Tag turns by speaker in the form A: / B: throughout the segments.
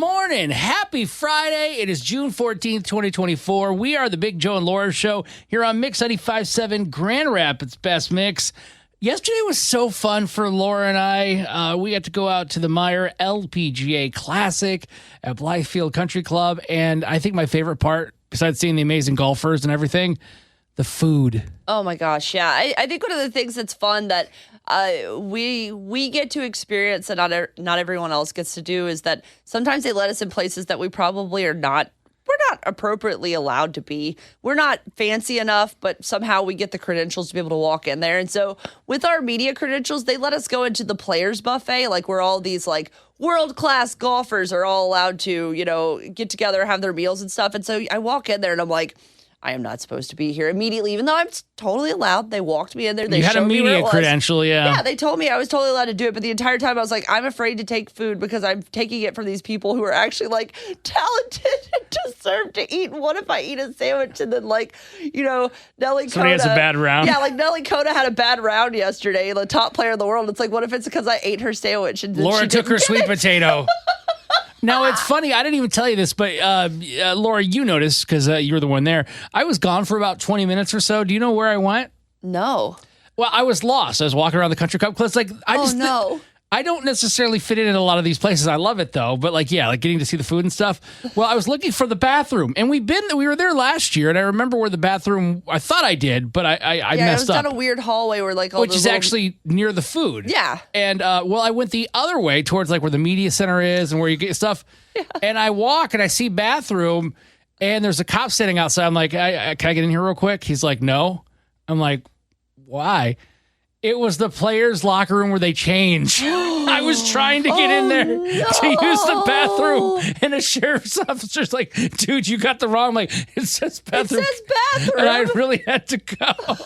A: morning. Happy Friday. It is June 14th, 2024. We are the Big Joe and Laura Show here on Mix 95.7 Grand Rapids Best Mix. Yesterday was so fun for Laura and I. We got to go out to the Meijer LPGA Classic at Blythefield Country Club. And I think my favorite part, besides seeing the amazing golfers and everything, the food.
B: Oh my gosh, yeah. I think one of the things that's fun that we get to experience and not everyone else gets to do is that sometimes they let us in places that we probably we're not appropriately allowed to be. We're not fancy enough, but somehow we get the credentials to be able to walk in there. And so with our media credentials, they let us go into the players buffet, like where all these like world-class golfers are all allowed to, get together, have their meals and stuff. And so I walk in there and I'm like, I am not supposed to be here immediately, even though I'm totally allowed. They walked me in there. They
A: You had a media credential, yeah.
B: Yeah, they told me I was totally allowed to do it. But the entire time I was like, I'm afraid to take food because I'm taking it from these people who are actually like talented and deserve to eat. And what if I eat a sandwich and then Nelly Coda.
A: Somebody has a bad round.
B: Yeah, like Nelly Coda had a bad round yesterday, the top player in the world. It's like, what if it's because I ate her sandwich? And
A: Laura took her sweet potato. Now, it's funny. I didn't even tell you this, but Laura, you noticed because you were the one there. I was gone for about 20 minutes or so. Do you know where I went?
B: No.
A: Well, I was lost. I was walking around the country club. Cause I don't necessarily fit in a lot of these places. I love it though. But getting to see the food and stuff. Well, I was looking for the bathroom and we were there last year and I remember where the bathroom, I thought I did, but I messed up.
B: Yeah, it was down a weird hallway where
A: which is actually near the food.
B: Yeah.
A: And I went the other way towards where the media center is and where you get stuff. Yeah. And I walk and I see bathroom and there's a cop standing outside. I'm like, can I get in here real quick? He's like, no. I'm like, why? It was the players' locker room where they change. I was trying to get in there to use the bathroom, and a sheriff's officer's like, dude, you got the wrong. I'm like, it says bathroom.
B: It says bathroom.
A: And I really had to go.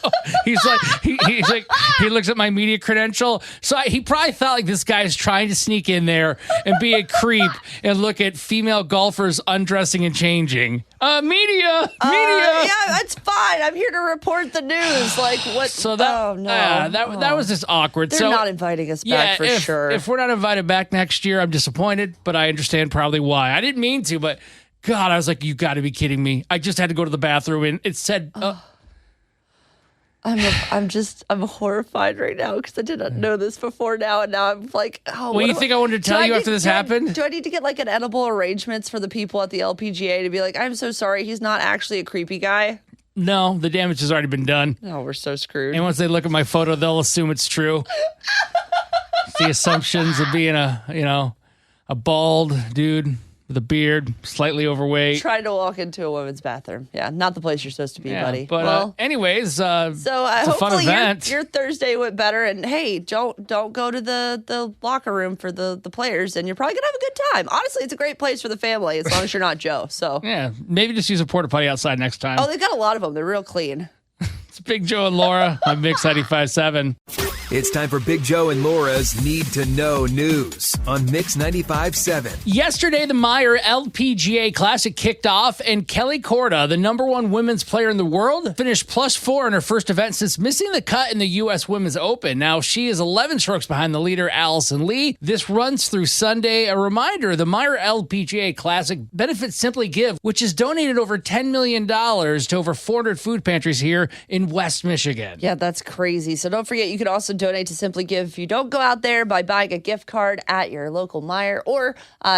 A: He's like, he looks at my media credential. So he probably thought this guy's trying to sneak in there and be a creep and look at female golfers undressing and changing. Media.
B: Yeah, that's fine. I'm here to report the news. Like what?
A: So that was just awkward.
B: They're not inviting us back for sure.
A: If we're not invited back next year, I'm disappointed, but I understand probably why. I didn't mean to, but God, I was like, you got to be kidding me. I just had to go to the bathroom and it said...
B: I'm horrified right now because I did not know this before now, and now I'm like, oh.
A: Well, you think I wanted to tell you after this happened?
B: Do I need to get an edible arrangements for the people at the LPGA to be like, I'm so sorry, he's not actually a creepy guy?
A: No, the damage has already been done.
B: Oh, we're so screwed.
A: And once they look at my photo, they'll assume it's true. It's the assumptions of being a bald dude with a beard, slightly overweight.
B: Trying to walk into a women's bathroom. Yeah, not the place you're supposed to be, buddy.
A: But anyways, it's a fun event.
B: Your Thursday went better. And hey, don't go to the locker room for the players, and you're probably gonna have a good time. Honestly, it's a great place for the family as long as you're not Joe. So
A: yeah, maybe just use a porta potty outside next time.
B: Oh, they've got a lot of them. They're real clean.
A: It's Big Joe and Laura on Mix 95.7.
C: It's time for Big Joe and Laura's Need to Know News on Mix 95.7.
A: Yesterday, the Meijer LPGA Classic kicked off, and Kelly Korda, the number one women's player in the world, finished +4 in her first event since missing the cut in the U.S. Women's Open. Now, she is 11 strokes behind the leader, Allison Lee. This runs through Sunday. A reminder, the Meijer LPGA Classic benefits Simply Give, which has donated over $10 million to over 400 food pantries here in West Michigan.
B: Yeah, that's crazy. So don't forget, you can also donate to Simply Give if you don't go out there by buying a gift card at your local Meijer or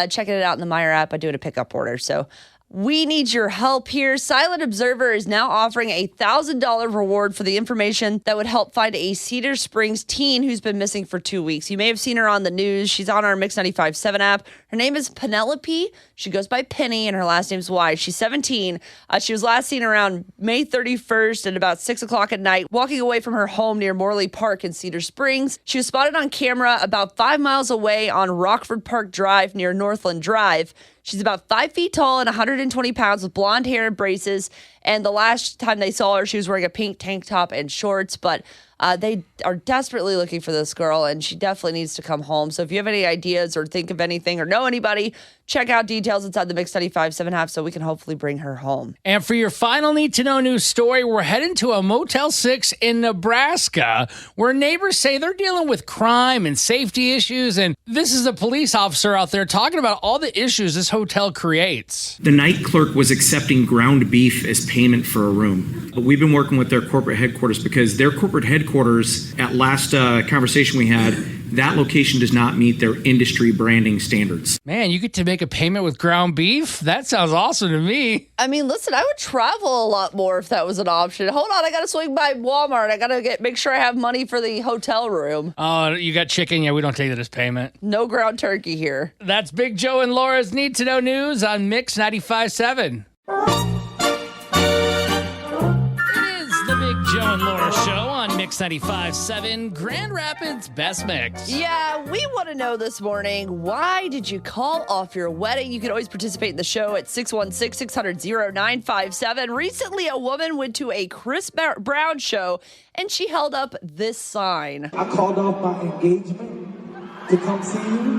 B: checking it out in the Meijer app by doing a pickup order. So we need your help here. Silent Observer is now offering a $1,000 reward for the information that would help find a Cedar Springs teen who's been missing for 2 weeks. You may have seen her on the news. She's on our Mix 95.7 app. Her name is Penelope. She goes by Penny, and her last name's White. She's 17. She was last seen around May 31st at about 6 o'clock at night, walking away from her home near Morley Park in Cedar Springs. She was spotted on camera about 5 miles away on Rockford Park Drive near Northland Drive. She's about 5 feet tall and 120 pounds with blonde hair and braces. And the last time they saw her, she was wearing a pink tank top and shorts, but they are desperately looking for this girl, and she definitely needs to come home. So if you have any ideas or think of anything or know anybody, check out details inside the Mix 95.7 app so we can hopefully bring her home.
A: And for your final need-to-know news story, we're heading to a Motel 6 in Nebraska where neighbors say they're dealing with crime and safety issues. And this is a police officer out there talking about all the issues this hotel creates.
D: The night clerk was accepting ground beef as payment for a room. We've been working with their corporate headquarters because their corporate headquarters, at last conversation we had, that location does not meet their industry branding standards.
A: Man, you get to make a payment with ground beef? That sounds awesome to me.
B: I mean, listen, I would travel a lot more if that was an option. Hold on, I got to swing by Walmart. I got to make sure I have money for the hotel room.
A: Oh, you got chicken? Yeah, we don't take that as payment.
B: No ground turkey here.
A: That's Big Joe and Laura's Need to Know News on Mix 95.7. Joe and Laura Show on Mix 95.7, Grand Rapids Best Mix.
B: Yeah, we want to know this morning, why did you call off your wedding? You can always participate in the show at 616-600-0957. Recently, a woman went to a Chris Brown show, and she held up this sign.
E: I called off my engagement to come see you.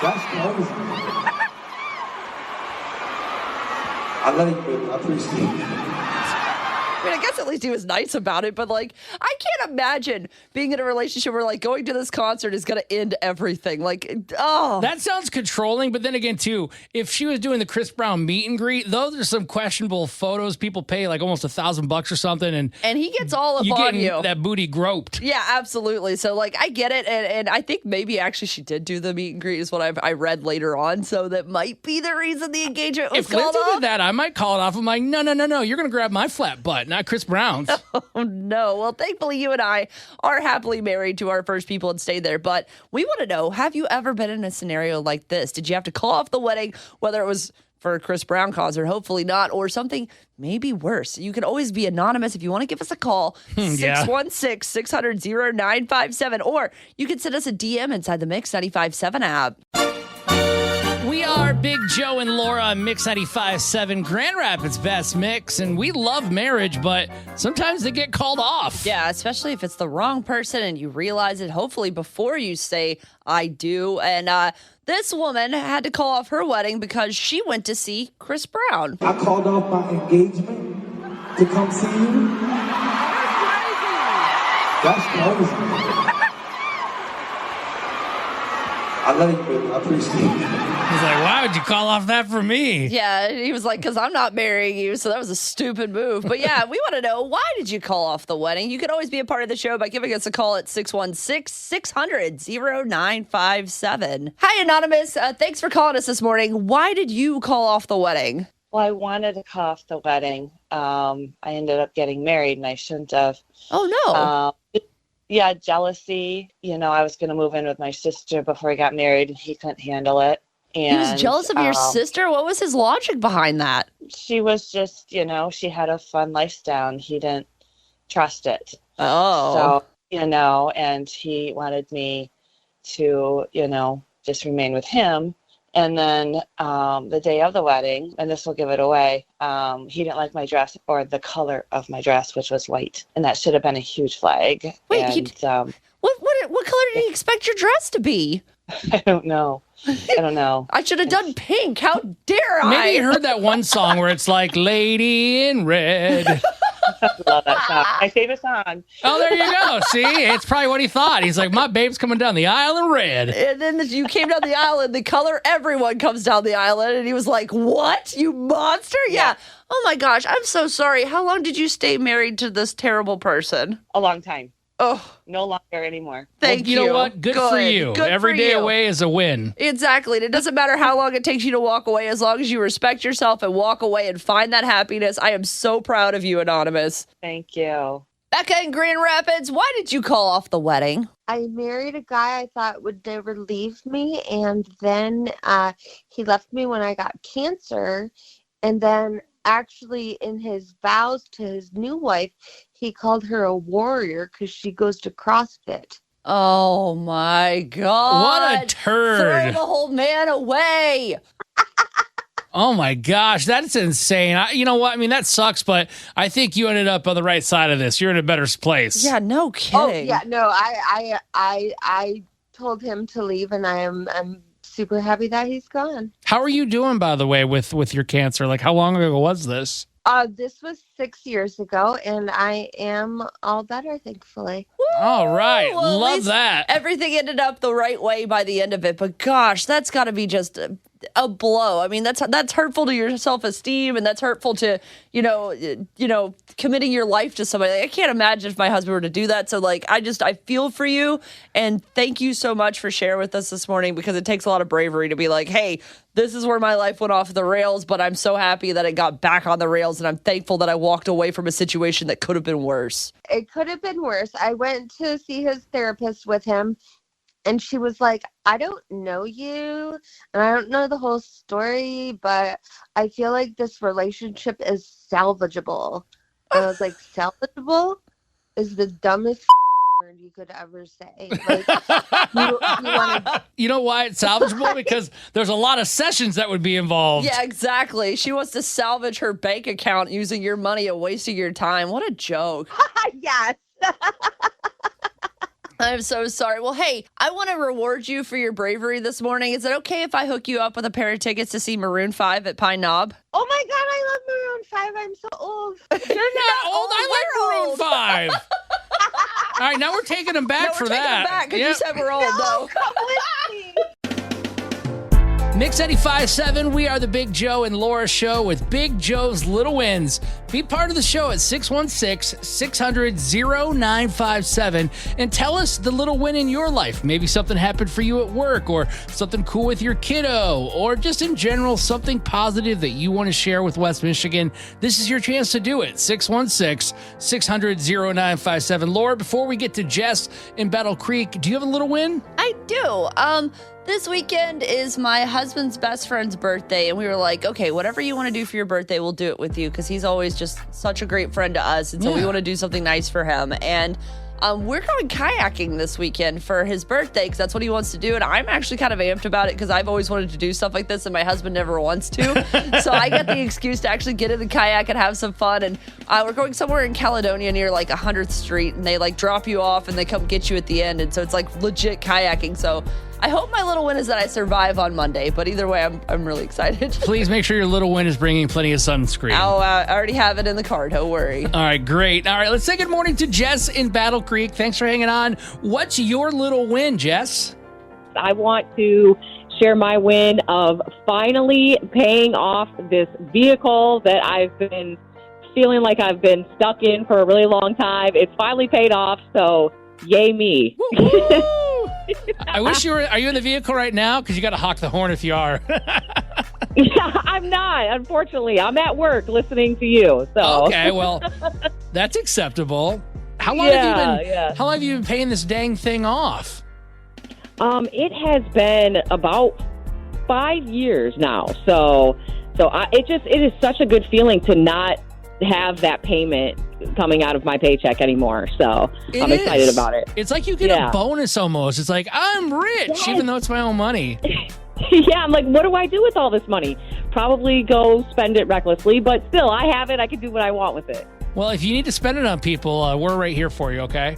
E: That's crazy. I love you, baby. I appreciate it.
B: I mean, I guess at least he was nice about it, but like, I can't imagine being in a relationship where like going to this concert is going to end everything. Like, oh.
A: That sounds controlling, but then again, too, if she was doing the Chris Brown meet and greet, those are some questionable photos. People pay like almost $1,000 or something, and
B: he gets all up on you.
A: That booty groped.
B: Yeah, absolutely. So like, I get it, and I think maybe actually she did do the meet and greet is what I read later on. So that might be the reason the engagement was called
A: Lindsay
B: off.
A: did that, I might call it off. I'm like, no, you're gonna grab my flat butt, not Chris Brown's.
B: Oh, no. Well, thankfully, you and I are happily married to our first people and stayed there. But we want to know, have you ever been in a scenario like this? Did you have to call off the wedding, whether it was for a Chris Brown concert, hopefully not, or something maybe worse? You can always be anonymous if you want to give us a call, 616-600-0957, or you can send us a DM inside the Mix 95.7 app.
A: We are Big Joe and Laura on Mix 95.7, Grand Rapids Best Mix, and we love marriage, but sometimes they get called off.
B: Yeah, especially if it's the wrong person and you realize it, hopefully before you say, I do. And this woman had to call off her wedding because she went to see Chris Brown.
E: I called off my engagement to come see you. That's crazy. I love you, baby. I appreciate it.
A: He's like, why would you call off that for me?
B: Yeah, he was like, because I'm not marrying you, so that was a stupid move. But yeah, we want to know, why did you call off the wedding? You can always be a part of the show by giving us a call at 616-600-0957. Hi, Anonymous. Thanks for calling us this morning. Why did you call off the wedding?
F: Well, I wanted to call off the wedding. I ended up getting married, and I shouldn't have.
B: Oh, no.
F: Yeah, jealousy. You know, I was going to move in with my sister before I got married, and he couldn't handle it. And,
B: he was jealous of your sister? What was his logic behind that?
F: She was just, you know, she had a fun lifestyle, and he didn't trust it.
B: Oh.
F: So, you know, and he wanted me to, you know, just remain with him. And then the day of the wedding, and this will give it away, he didn't like my dress or the color of my dress, which was white. And that should have been a huge flag.
B: Wait,
F: and,
B: what color did he expect your dress to be?
F: I don't know.
B: I should have done pink. How dare I?
A: Maybe you heard that one song where it's like, Lady in Red.
F: Love that song. My favorite song.
A: Oh, there you go. See, it's probably what he thought. He's like, my babe's coming down the aisle in red.
B: And then you came down the aisle in the color everyone comes down the aisle in. And he was like, what? You monster? Yeah. Oh, my gosh. I'm so sorry. How long did you stay married to this terrible person?
F: A long time.
B: Oh,
F: no longer anymore.
B: Thank you.
A: You know what? Good for you.
B: Good
A: Every
B: for
A: day
B: you.
A: away is a win.
B: Exactly. And it doesn't matter how long it takes you to walk away, as long as you respect yourself and walk away and find that happiness. I am so proud of you, Anonymous.
F: Thank you.
B: Becca in Grand Rapids, why did you call off the wedding?
G: I married a guy I thought would never leave me, and then he left me when I got cancer, and then actually in his vows to his new wife, he called her a warrior because she goes to CrossFit.
B: Oh my God.
A: What a turd.
B: Throw the whole man away.
A: Oh my gosh, that's insane. You know what? I mean, that sucks, but I think you ended up on the right side of this. You're in a better place.
B: Yeah, no kidding.
G: Oh yeah, no, I told him to leave, and I'm super happy that he's gone.
A: How are you doing, by the way, with your cancer? Like, how long ago was this?
G: This was 6 years ago, and I am all better, thankfully.
A: All right.
B: Well, at
A: Love
B: least
A: that.
B: Everything ended up the right way by the end of it. But gosh, that's got to be just a blow. I mean, that's hurtful to your self-esteem, and that's hurtful to, committing your life to somebody. Like, I can't imagine if my husband were to do that. So like, I feel for you, and thank you so much for sharing with us this morning, because it takes a lot of bravery to be like, hey, this is where my life went off the rails, but I'm so happy that it got back on the rails, and I'm thankful that I walked away from a situation that could have been worse.
G: It could have been worse. I went to see his therapist with him, and she was like, I don't know you, and I don't know the whole story, but I feel like this relationship is salvageable. And I was like, salvageable is the dumbest word you could ever say. Like, you wanna...
A: You know why it's salvageable? Because there's a lot of sessions that would be involved.
B: Yeah, exactly. She wants to salvage her bank account using your money and wasting your time. What a joke.
G: Yes.
B: I'm so sorry. Well, hey, I want to reward you for your bravery this morning. Is it okay if I hook you up with a pair of tickets to see Maroon 5 at Pine Knob?
G: Oh my God, I love Maroon 5. I'm so old.
A: You're not old. I like Maroon 5. All right, now we're taking them back for
B: Taking
A: that.
B: it back because
A: Yep.
B: you said we're old, though.
G: Come with me.
A: Mix 95.7, we are the Big Joe and Laura Show with Big Joe's Little Wins. Be part of the show at 616-600-0957 and tell us the little win in your life. Maybe something happened for you at work, or something cool with your kiddo, or just in general, something positive that you want to share with West Michigan. This is your chance to do it. 616-600-0957. Laura, before we get to Jess in Battle Creek, do you have a little win?
B: I do. This weekend is my husband's best friend's birthday, and we were like, okay, whatever you want to do for your birthday, we'll do it with you, because he's always just such a great friend to us, and so we want to do something nice for him. And we're going kayaking this weekend for his birthday, because that's what he wants to do, and I'm actually kind of amped about it, because I've always wanted to do stuff like this, and my husband never wants to. So I get the excuse to actually get in the kayak and have some fun. And we're going somewhere in Caledonia near like 100th Street, and they like drop you off and they come get you at the end, and so it's like legit kayaking. So I hope my little win is that I survive on Monday, but either way, I'm really excited.
A: Please make sure your little win is bringing plenty of sunscreen.
B: I already have it in the car, don't worry.
A: All right, great. All right, let's say good morning to Jess in Battle Creek. Thanks for hanging on. What's your little win, Jess?
H: I want to share my win of finally paying off this vehicle that I've been feeling like I've been stuck in for a really long time. It's finally paid off, so yay me.
A: I wish you were. Are you in the vehicle right now? Because you got to honk the horn if you are.
H: Yeah, I'm not, unfortunately. I'm at work listening to you. So
A: Okay, well, that's acceptable. How long have you been paying this dang thing off?
H: It has been about 5 years now. It is such a good feeling to not have that payment coming out of my paycheck anymore. So I'm excited about it.
A: It's like you get a bonus almost. It's like, I'm rich, even though it's my own money.
H: Yeah, I'm like, what do I do with all this money? Probably go spend it recklessly, but still, I have it. I can do what I want with it.
A: Well, if you need to spend it on people, we're right here for you, okay?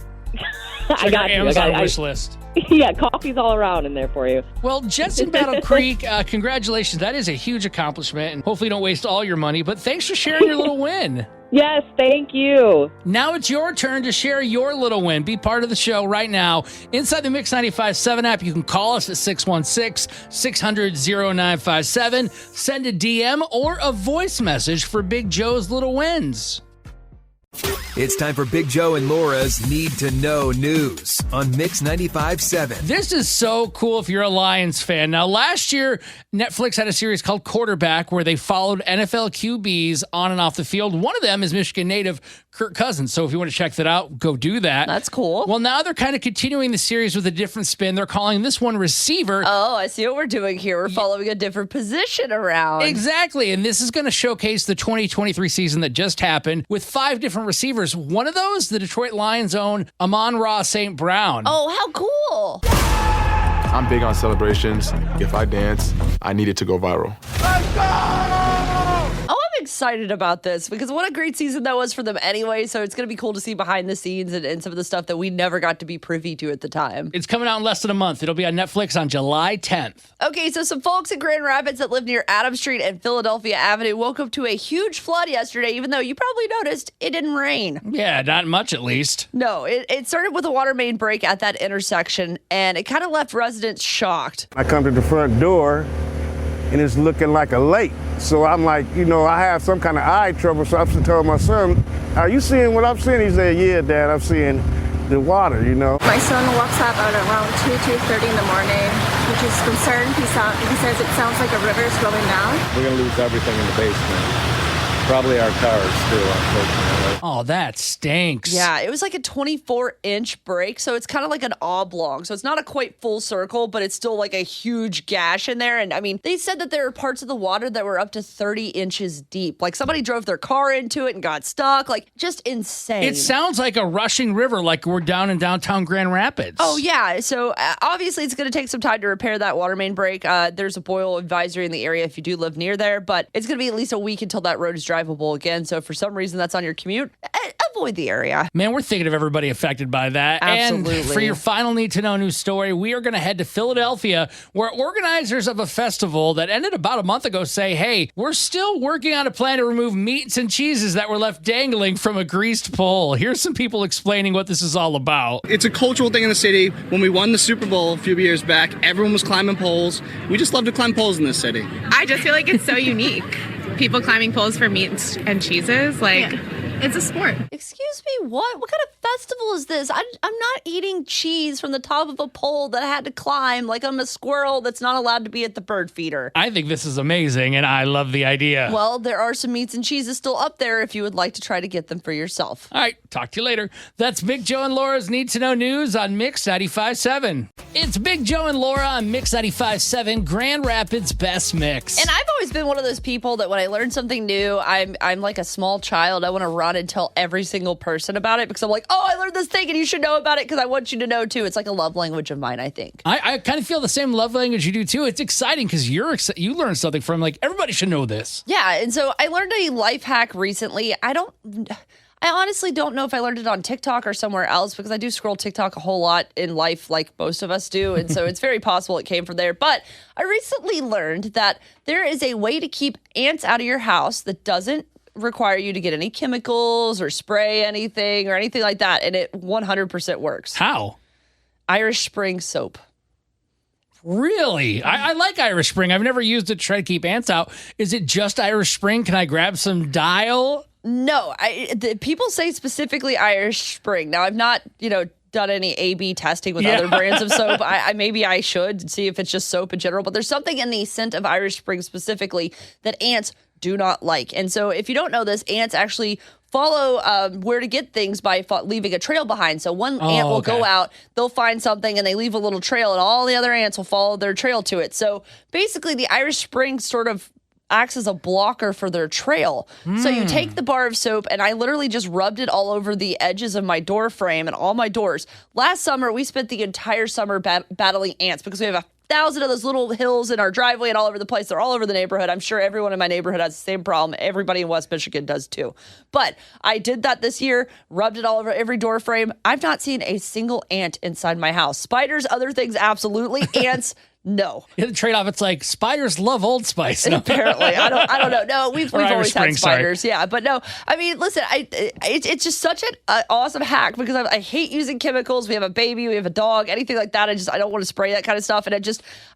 H: I got you.
A: Amazon wish list.
H: Yeah, coffee's all around in there for you.
A: Well, Jess in Battle Creek, congratulations. That is a huge accomplishment, and hopefully you don't waste all your money, but thanks for sharing your little win.
H: Yes, thank you.
A: Now it's your turn to share your little win. Be part of the show right now. Inside the Mix 95.7 app, you can call us at 616-600-0957. Send a DM or a voice message for Big Joe's Little Wins.
C: It's time for Big Joe and Laura's Need to Know News on Mix 95.7.
A: This is so cool if you're a Lions fan. Now, last year, Netflix had a series called Quarterback where they followed NFL QBs on and off the field. One of them is Michigan native Kirk Cousins. So if you want to check that out, go do that.
B: That's cool.
A: Well, now they're kind of continuing the series with a different spin. They're calling this one receiver.
B: Oh, I see what we're doing here. We're following a different position around.
A: Exactly. And this is going to showcase the 2023 season that just happened with 5 different receivers. One of those, the Detroit Lions' own Amon-Ra St. Brown.
B: Oh, how cool.
I: I'm big on celebrations. If I dance, I need it to go viral.
B: Oh, I'm excited about this because what a great season that was for them anyway. So it's going to be cool to see behind the scenes and some of the stuff that we never got to be privy to at the time.
A: It's coming out in less than a month. It'll be on Netflix on July 10th.
B: Okay, so some folks in Grand Rapids that live near Adams Street and Philadelphia Avenue woke up to a huge flood yesterday, even though you probably noticed it didn't rain.
A: Yeah, not much at least.
B: No, it started with a water main break at that intersection, and it kind of left residents shocked.
J: I come to the front door, and it's looking like a lake. So I'm like, I have some kind of eye trouble, so I'm telling my son, are you seeing what I'm seeing? He said, yeah, Dad, I'm seeing the water,
K: My son wakes up at around 2:30 in the morning, which is concerned. He says it sounds like a river is flowing down.
L: We're going to lose everything in the basement. Probably our cars, too, unfortunately.
A: Oh, that stinks.
B: Yeah, it was like a 24-inch break, so it's kind of like an oblong. So it's not a quite full circle, but it's still like a huge gash in there. And I mean, they said that there are parts of the water that were up to 30 inches deep. Like somebody drove their car into it and got stuck. Like just insane.
A: It sounds like a rushing river, like we're down in downtown Grand Rapids.
B: Oh, yeah. So obviously it's going to take some time to repair that water main break. There's a boil advisory in the area if you do live near there, but it's going to be at least a week until that road is drivable again. So if for some reason that's on your commute, avoid the area.
A: Man, we're thinking of everybody affected by that.
B: Absolutely.
A: And for your final need to know news story, we are going to head to Philadelphia, where organizers of a festival that ended about a month ago say, hey, we're still working on a plan to remove meats and cheeses that were left dangling from a greased pole. Here's some people explaining what this is all about.
M: It's a cultural thing in the city. When we won the Super Bowl a few years back, everyone was climbing poles. We just love to climb poles in this city.
N: I just feel like it's so unique. People climbing poles for meats and cheeses, it's a sport.
B: Excuse me, what? What kind of festival is this? I'm not eating cheese from the top of a pole that I had to climb like I'm a squirrel that's not allowed to be at the bird feeder.
A: I think this is amazing, and I love the idea.
B: Well, there are some meats and cheeses still up there if you would like to try to get them for yourself.
A: All right, talk to you later. That's Big Joe and Laura's Need to Know News on Mix 95.7. It's Big Joe and Laura on Mix 95.7, Grand Rapids Best Mix.
B: And I've always been one of those people that when I learn something new, I'm like a small child. I want to run and tell every single person about it because I'm like, oh, I learned this thing and you should know about it because I want you to know too. It's like a love language of mine, I think.
A: I kind of feel the same love language you do too. It's exciting because you learned something from like everybody should know this.
B: Yeah, and so I learned a life hack recently. I honestly don't know if I learned it on TikTok or somewhere else because I do scroll TikTok a whole lot in life like most of us do. And so it's very possible it came from there. But I recently learned that there is a way to keep ants out of your house that doesn't require you to get any chemicals or spray anything or anything like that. And it 100% works.
A: How?
B: Irish Spring soap.
A: Really? I like Irish Spring. I've never used it to try to keep ants out. Is it just Irish Spring? Can I grab some Dial?
B: No, people say specifically Irish Spring. Now, I've not, done any A/B testing with other brands of soap. Maybe I should see if it's just soap in general, but there's something in the scent of Irish Spring specifically that ants do not like. And so if you don't know this, ants actually follow where to get things by leaving a trail behind. So one ant will go out, they'll find something and they leave a little trail and all the other ants will follow their trail to it. So basically the Irish Spring sort of acts as a blocker for their trail. So you take the bar of soap and I literally just rubbed it all over the edges of my door frame and all my doors. Last summer, we spent the entire summer battling ants because we have 1,000 of those little hills in our driveway and all over the place. They're all over the neighborhood. I'm sure everyone in my neighborhood has the same problem. Everybody in West Michigan does too. But I did that this year, rubbed it all over every door frame. I've not seen a single ant inside my house. Spiders, other things, absolutely. Ants, no.
A: The trade-off, it's like spiders love Old Spice. No.
B: Apparently. I don't know. No, we've always
A: Spring,
B: had spiders. Sorry. Yeah, but no. I mean, listen, it's just such an awesome hack because I hate using chemicals. We have a baby, we have a dog, anything like that. I don't want to spray that kind of stuff. And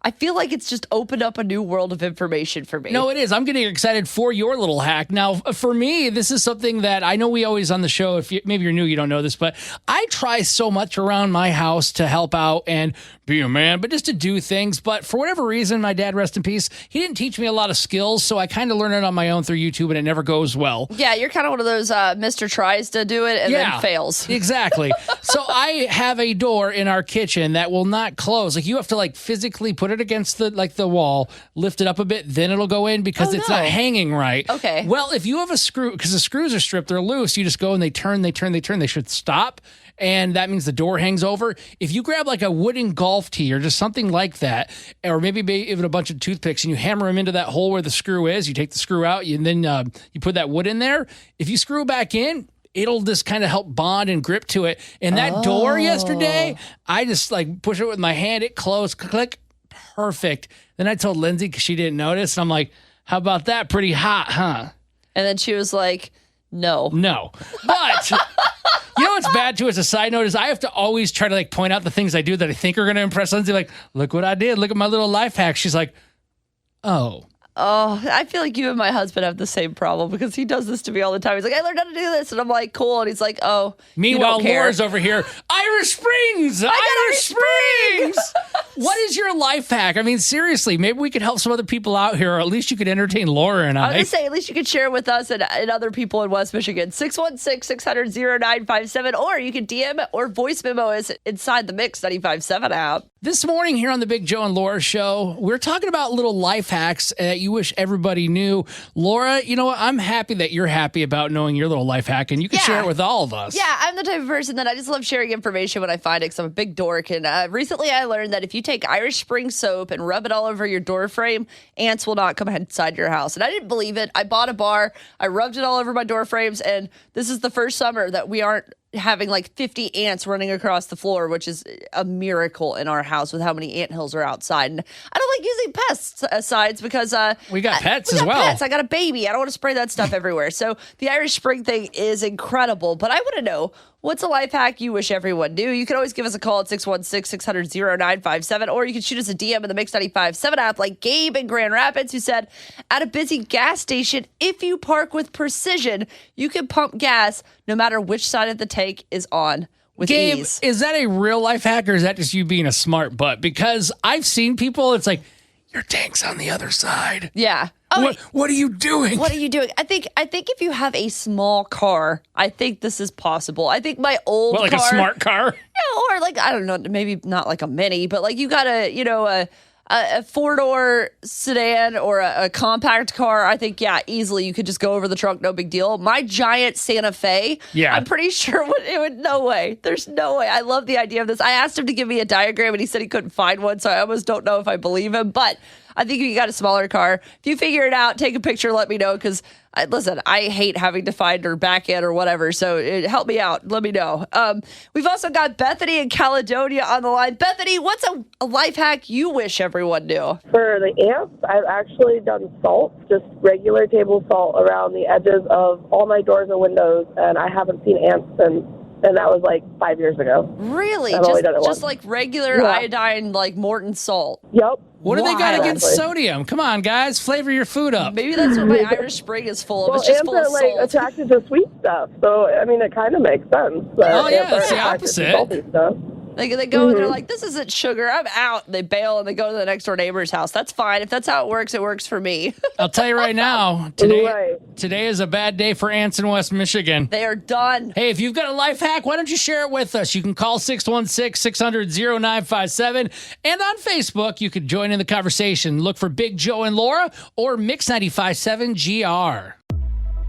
B: I feel like it's just opened up a new world of information for me.
A: No, it is. I'm getting excited for your little hack. Now, for me, this is something that I know we always on the show, maybe you're new, you don't know this, but I try so much around my house to help out and be a man, but just to do things. But for whatever reason, my dad, rest in peace, he didn't teach me a lot of skills, so I kind of learned it on my own through YouTube, and it never goes well.
B: Yeah, you're kind of one of those Mr. tries to do it and then fails.
A: Exactly. So I have a door in our kitchen that will not close. Like you have to physically put it against the wall, lift it up a bit, then it'll go in because it's not hanging right.
B: Okay.
A: Well, if you have a screw, because the screws are stripped, they're loose, you just go and they turn, they should stop. and that means the door hangs over. If you grab like a wooden golf tee or just something like that, or maybe even a bunch of toothpicks, and you hammer them into that hole where the screw is, you take the screw out, and then you put that wood in there. If you screw back in, it'll just kind of help bond and grip to it. And that door yesterday, I just like push it with my hand, it closed, click, perfect. Then I told Lindsay because she didn't notice, and I'm like, how about that? Pretty hot, huh?
B: And then she was like, no.
A: But you know what's bad too, as a side note, is I have to always try to like point out the things I do that I think are going to impress Lindsay. Like, look what I did. Look at my little life hack. She's like, oh.
B: Oh, I feel like you and my husband have the same problem because he does this to me all the time. He's like, I learned how to do this. And I'm like, cool. And he's like, oh.
A: Meanwhile, Laura's over here. Irish Springs! Irish Springs! What is your life hack? I mean, seriously, maybe we could help some other people out here, or at least you could entertain Laura and I.
B: I was going to say, at least you could share with us and other people in West Michigan. 616-600-0957, or you can DM or voice memo us inside the Mix 95.7 app.
A: This morning here on the Big Joe and Laura show, we're talking about little life hacks that you wish everybody knew. Laura, you know what? I'm happy that you're happy about knowing your little life hack, and you can share it with all of us.
B: Yeah, I'm the type of person that I just love sharing information when I find it because I'm a big dork. And recently I learned that if you take Irish Spring soap and rub it all over your door frame, ants will not come inside your house. And I didn't believe it. I bought a bar. I rubbed it all over my door frames, and this is the first summer that we aren't having like 50 ants running across the floor, which is a miracle in our house with how many anthills are outside. And I don't like using pesticides because
A: we got pets as well.
B: Pets. I got a baby. I don't want to spray that stuff everywhere. So the Irish Spring thing is incredible. But I want to know, what's a life hack you wish everyone knew? You can always give us a call at 616-600-0957, or you can shoot us a DM in the Mix 95.7 app like Gabe in Grand Rapids, who said, at a busy gas station, if you park with precision, you can pump gas no matter which side of the tank is on with
A: Gabe,
B: ease.
A: Is that a real life hack, or is that just you being a smart butt? Because I've seen people, it's like, your tank's on the other side.
B: Yeah.
A: What are you doing?
B: What are you doing? I think if you have a small car, I think this is possible. I think my old
A: car. Like a smart car?
B: No, or like, I don't know, maybe not like a Mini, but like you got a 4-door sedan or a compact car. I think, easily you could just go over the trunk, no big deal. My giant Santa Fe, I'm pretty sure no way. There's no way. I love the idea of this. I asked him to give me a diagram and he said he couldn't find one, so I almost don't know if I believe him, but I think if you got a smaller car, if you figure it out, take a picture, let me know, because listen, I hate having to find or back in or whatever, so help me out. Let me know. We've also got Bethany in Caledonia on the line. Bethany, what's a life hack you wish everyone knew?
O: For the ants, I've actually done salt, just regular table salt around the edges of all my doors and windows, and I haven't seen ants since. And that was like 5 years ago.
B: Really?
O: I've only done it
B: just
O: once.
B: like regular iodine, like Morton salt.
O: Yep.
A: What do they got against sodium? Come on, guys, flavor your food up.
B: Maybe that's what my Irish Spring is full of.
O: Well,
B: it's just
O: ants
B: full of
O: are like
B: salt.
O: attracted to sweet stuff, so I mean, it kind of makes sense.
B: Oh, yeah,
O: it's
B: it's the opposite.
O: Salty stuff.
B: They go and they're like, this isn't sugar. I'm out. And they bail and they go to the next door neighbor's house. That's fine. If that's how it works for me.
A: I'll tell you right now, today is a bad day for ants in West Michigan.
B: They are done.
A: Hey, if you've got a life hack, why don't you share it with us? You can call 616-600-0957. And on Facebook, you could join in the conversation. Look for Big Joe and Laura or Mix 95.7 GR.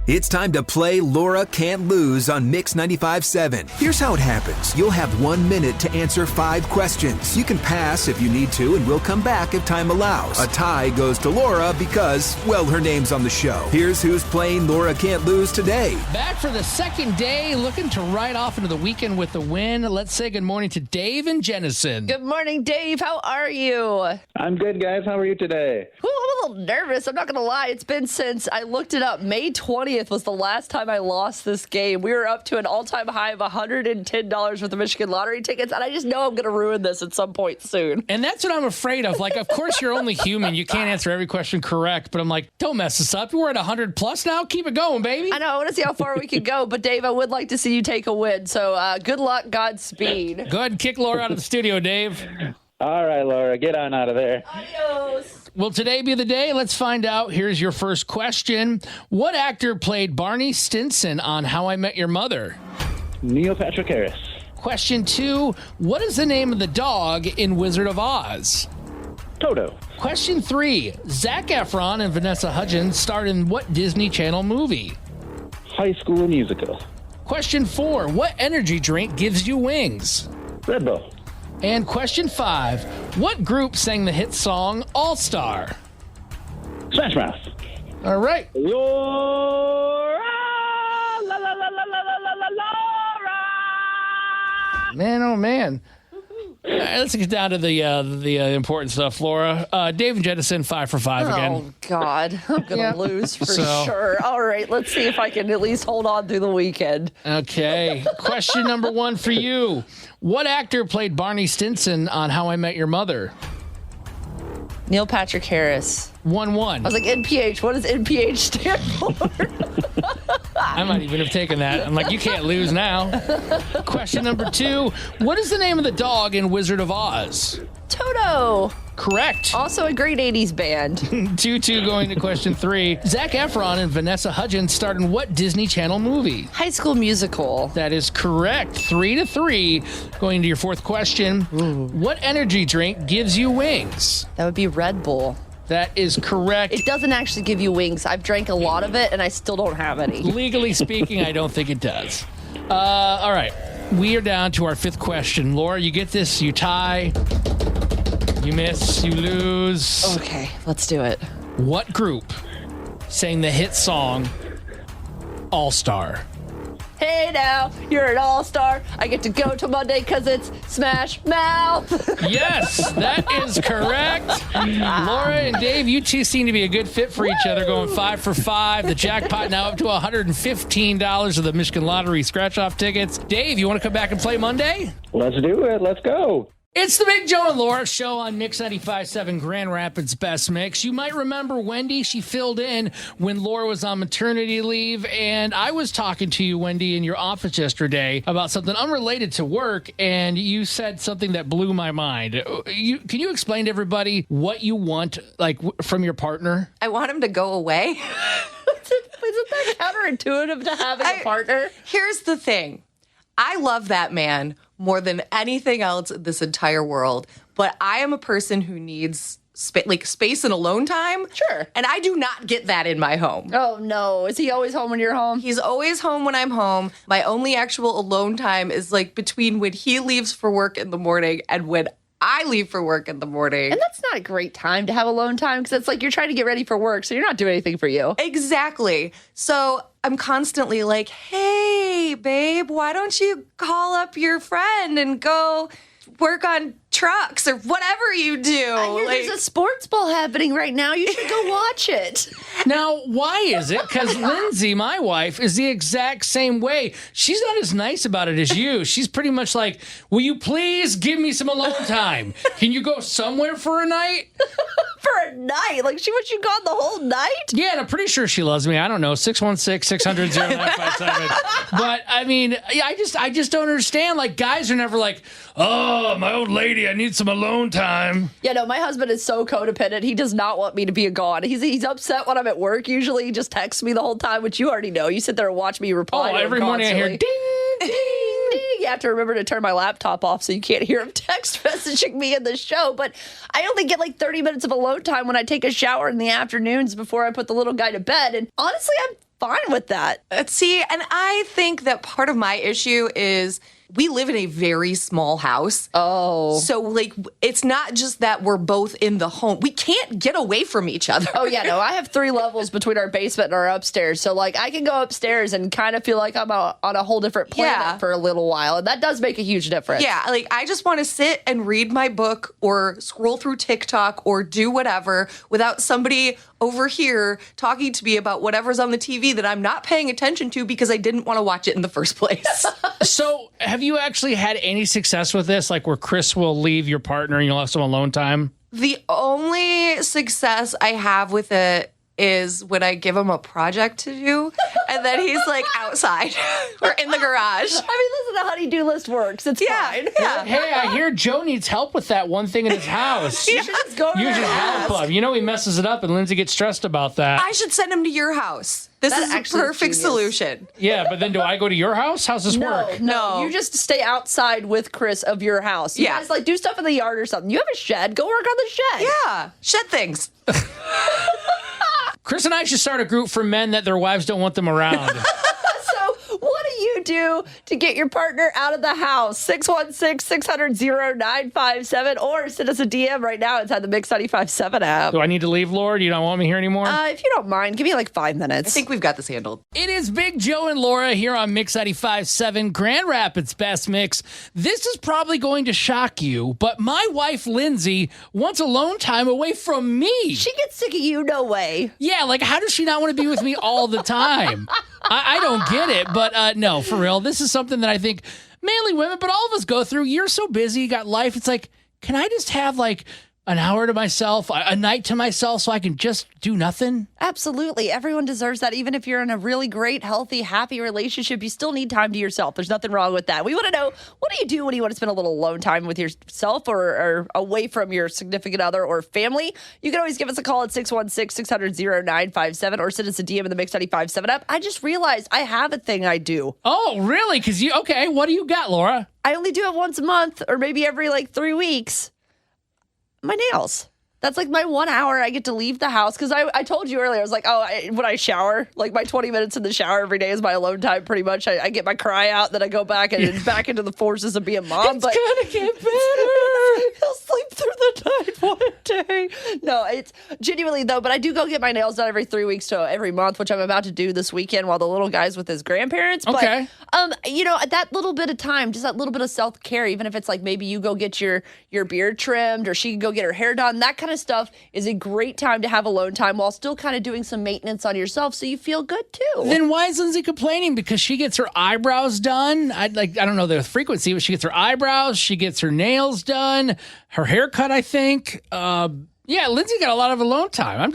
C: It's time to play Laura Can't Lose on Mix 95.7. Here's how it happens. You'll have 1 minute to answer 5 questions. You can pass if you need to, and we'll come back if time allows. A tie goes to Laura because, well, her name's on the show. Here's who's playing Laura Can't Lose today.
A: Back for the second day, looking to ride off into the weekend with a win. Let's say good morning to Dave and Jennison.
B: Good morning, Dave. How are you?
L: I'm good, guys. How are you today?
B: Ooh, I'm a little nervous. I'm not going to lie. It's been since I looked it up. May 20th was the last time I lost this game. We were up to an all-time high of $110 worth of Michigan lottery tickets, and I just know I'm going to ruin this at some point soon.
A: And that's what I'm afraid of. Like, of course, you're only human. You can't answer every question correct, but I'm like, don't mess us up. We're at 100 plus now. Keep it going, baby.
B: I know. I want to see how far we can go, but Dave, I would like to see you take a win. So good luck. Godspeed.
A: Go ahead and kick Laura out of the studio, Dave.
L: All right, Laura, get on out of there.
B: Adios.
A: Will today be the day? Let's find out. Here's your first question. What actor played Barney Stinson on How I Met Your Mother?
L: Neil Patrick Harris.
A: Question 2. What is the name of the dog in Wizard of Oz?
L: Toto.
A: Question 3. Zac Efron and Vanessa Hudgens starred in what Disney Channel movie?
L: High School Musical.
A: Question 4, what energy drink gives you wings?
P: Red Bull.
A: And question 5, what group sang the hit song All Star?
P: Smash Mouth.
A: All right.
P: Laura, la la la la la la la Laura.
A: Man, oh man. All right, let's get down to the important stuff, Laura. Dave and Jettison, 5 for 5 again.
B: Oh, God. I'm going to lose for
A: So-
B: sure. All right, let's see if I can at least hold on through the weekend.
A: Okay. Question number 1 for you. What actor played Barney Stinson on How I Met Your Mother?
B: Neil Patrick Harris.
A: 1-1.
B: I was like, NPH. What does NPH stand for?
A: I might even have taken that. I'm like, you can't lose now. Question number 2. What is the name of the dog in Wizard of Oz?
B: Toto.
A: Correct.
B: Also a great 80s band.
A: 2-2 going to question 3. Zac Efron and Vanessa Hudgens starred in what Disney Channel movie?
B: High School Musical.
A: That is correct. 3-3. Going to your 4th question. What energy drink gives you wings?
B: That would be Red Bull.
A: That is correct.
B: It doesn't actually give you wings. I've drank a lot of it, and I still don't have any.
A: Legally speaking, I don't think it does. All right. We are down to our 5th question. Laura, you get this, you tie, you miss, you lose.
B: Okay, let's do it.
A: What group sang the hit song All Star?
B: Hey now, you're an all-star. I get to go to Monday because it's Smash Mouth.
A: Yes, that is correct. Laura and Dave, you two seem to be a good fit for each other, going 5 for 5. The jackpot now up to $115 of the Michigan Lottery scratch-off tickets. Dave, you want to come back and play Monday?
P: Let's do it. Let's go.
A: It's the Big Joe and Laura show on Mix 95.7 Grand Rapids Best Mix. You might remember Wendy. She filled in when Laura was on maternity leave. And I was talking to you, Wendy, in your office yesterday about something unrelated to work. And you said something that blew my mind. Can you explain to everybody what you want, like, from your partner?
Q: I want him to go away.
B: Isn't that counterintuitive to having a partner?
Q: Here's the thing. I love that man more than anything else in this entire world, but I am a person who needs space and alone time.
B: Sure.
Q: And I do not get that in my home.
B: Oh, no. Is he always home when you're home?
Q: He's always home when I'm home. My only actual alone time is like between when he leaves for work in the morning and when I leave for work in the morning.
B: And that's not a great time to have alone time because it's like you're trying to get ready for work, so you're not doing anything for you.
Q: Exactly. So I'm constantly like, hey, babe, why don't you call up your friend and go work on trucks or whatever you do?
B: I hear there's a sports ball happening right now. You should go watch it.
A: Now, why is it? Because Lindsay, my wife, is the exact same way. She's not as nice about it as you. She's pretty much like, will you please give me some alone time? Can you go somewhere for a night?
B: For a night? Like she wants you gone the whole night?
A: Yeah, and I'm pretty sure she loves me. I don't know, 616-600-0957. But, I mean, I just don't understand. Like, guys are never like, oh, my old lady, I need some alone time.
B: Yeah, no, my husband is so codependent. He does not want me to be gone. He's upset when I'm at work. Usually he just texts me the whole time, which you already know. You sit there and watch me reply to him
A: every morning I hear
B: constantly. Ding, ding, ding. You have to remember to turn my laptop off so you can't hear him text messaging me in the show. But I only get like 30 minutes of alone time when I take a shower in the afternoons before I put the little guy to bed. And honestly, I'm fine with that.
Q: See, and I think that part of my issue is we live in a very small house.
B: Oh.
Q: So, like, it's not just that we're both in the home. We can't get away from each other.
B: Oh, yeah, no, I have 3 levels between our basement and our upstairs. So, like, I can go upstairs and kind of feel like I'm on a whole different planet for a little while. And that does make a huge difference.
Q: Yeah, like, I just want to sit and read my book or scroll through TikTok or do whatever without somebody over here talking to me about whatever's on the TV that I'm not paying attention to because I didn't want to watch it in the first place.
A: So, have you actually had any success with this? Like where Chris will leave your partner and you'll have some alone time?
Q: The only success I have with it is when I give him a project to do, and then he's like outside or in the garage.
B: I mean, listen, the honey-do list works. It's fine.
Q: Yeah.
A: Hey, I hear Joe needs help with that one thing in his house.
B: You should just go to
A: You
B: their
A: should
B: house.
A: help him. You know he messes it up and Lindsay gets stressed about that.
Q: I should send him to your house. This
B: That
Q: is a
B: actually is
Q: perfect
B: genius.
Q: solution.
A: Yeah, but then do I go to your house? How's this work?
B: No, you just stay outside with Chris of your house. You guys like do stuff in the yard or something. You have a shed. Go work on the shed.
Q: Yeah, shed things.
A: Chris and I should start a group for men that their wives don't want them around.
B: So what do you you do to get your partner out of the house? 616-600-0957 or send us a DM right now inside the Mix 95.7 app.
A: Do I need to leave, Laura? Do you don't want me here anymore?
B: If you don't mind, give me like 5 minutes.
Q: I think we've got this handled.
A: It is Big Joe and Laura here on Mix 95.7, Grand Rapids Best Mix. This is probably going to shock you, but my wife, Lindsay, wants alone time away from me.
B: She gets sick of you, no way.
A: Yeah, like how does she not want to be with me all the time? I don't get it, but no, for real. This is something that I think mainly women, but all of us go through. You're so busy, you got life. It's like, can I just have like an hour to myself, a night to myself so I can just do nothing?
B: Absolutely. Everyone deserves that. Even if you're in a really great, healthy, happy relationship, you still need time to yourself. There's nothing wrong with that. We want to know, what do you do when you want to spend a little alone time with yourself or away from your significant other or family? You can always give us a call at 616-600-0957 or send us a DM in the Mix 95.7 app. I just realized I have a thing I do.
A: Oh, really? Okay, what do you got, Laura?
B: I only do it once a month or maybe every like 3 weeks. My nails. That's like my 1 hour I get to leave the house. Because I told you earlier, I was like, when I shower, like my 20 minutes in the shower every day is my alone time pretty much. I get my cry out, then I go back and back into the forces of being mom.
A: It's gonna get better.
B: He'll sleep through the night one day. No, it's genuinely though, but I do go get my nails done every 3 weeks to every month, which I'm about to do this weekend while the little guy's with his grandparents.
A: Okay.
B: But, that little bit of time, just that little bit of self-care, even if it's like maybe you go get your beard trimmed or she can go get her hair done, that kind of stuff is a great time to have alone time while still kind of doing some maintenance on yourself so you feel good too.
A: Then why is Lindsay complaining? Because she gets her eyebrows done. I don't know the frequency, but she gets her eyebrows, she gets her nails done, her haircut, I think. Yeah, Lindsay got a lot of alone time.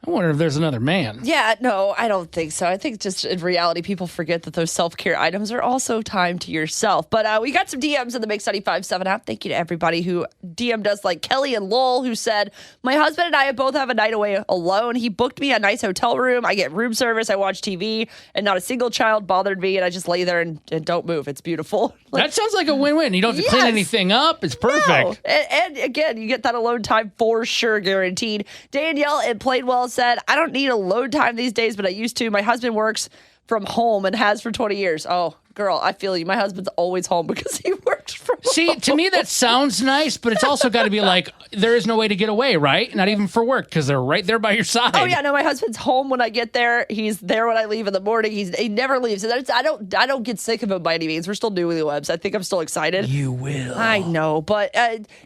A: I wonder if there's another man.
B: Yeah, no, I don't think so. I think just in reality, people forget that those self-care items are also time to yourself. But we got some DMs in the Mix 95.7 app. Thank you to everybody who DM'd us, like Kelly and Lowell, who said, my husband and I both have a night away alone. He booked me a nice hotel room. I get room service. I watch TV, and not a single child bothered me, and I just lay there and don't move. It's beautiful.
A: That sounds like a win-win. You don't have to clean anything up. It's perfect.
B: No. And again, you get that alone time for sure, guaranteed. Danielle in Plainwell said, I don't need alone time these days, but I used to. My husband works from home and has for 20 years. Oh, girl, I feel you. My husband's always home because he works from home.
A: See, to me, that sounds nice, but it's also got to be like, there is no way to get away, right? Not even for work, because they're right there by your side.
B: Oh, yeah, no, my husband's home when I get there. He's there when I leave in the morning. He never leaves. And I don't get sick of him by any means. We're still doing the webs. I think I'm still excited.
A: You will.
B: I know, but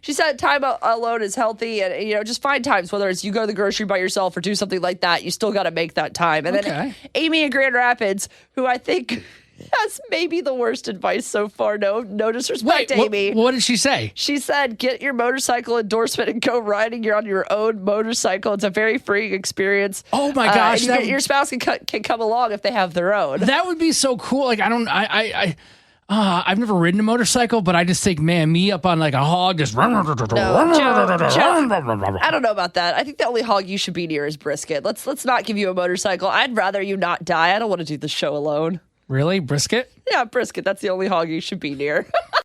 B: she said time alone is healthy, and just find times, whether it's you go to the grocery by yourself or do something like that. You still got to make that time. And then Amy in Grand Rapids, who I think has maybe the worst advice so far. No disrespect, Amy.
A: What did she say?
B: She said, get your motorcycle endorsement and go riding. You're on your own motorcycle. It's a very freeing experience.
A: Oh my gosh.
B: Your spouse can come along if they have their own.
A: That would be so cool. Like, I've never ridden a motorcycle, but I just think, man, me up on like a hog, just
B: I don't know about that. I think the only hog you should be near is Brisket. Let's not give you a motorcycle. I'd rather you not die. I don't want to do the show alone.
A: Really? Brisket?
B: Yeah, Brisket. That's the only hog you should be near.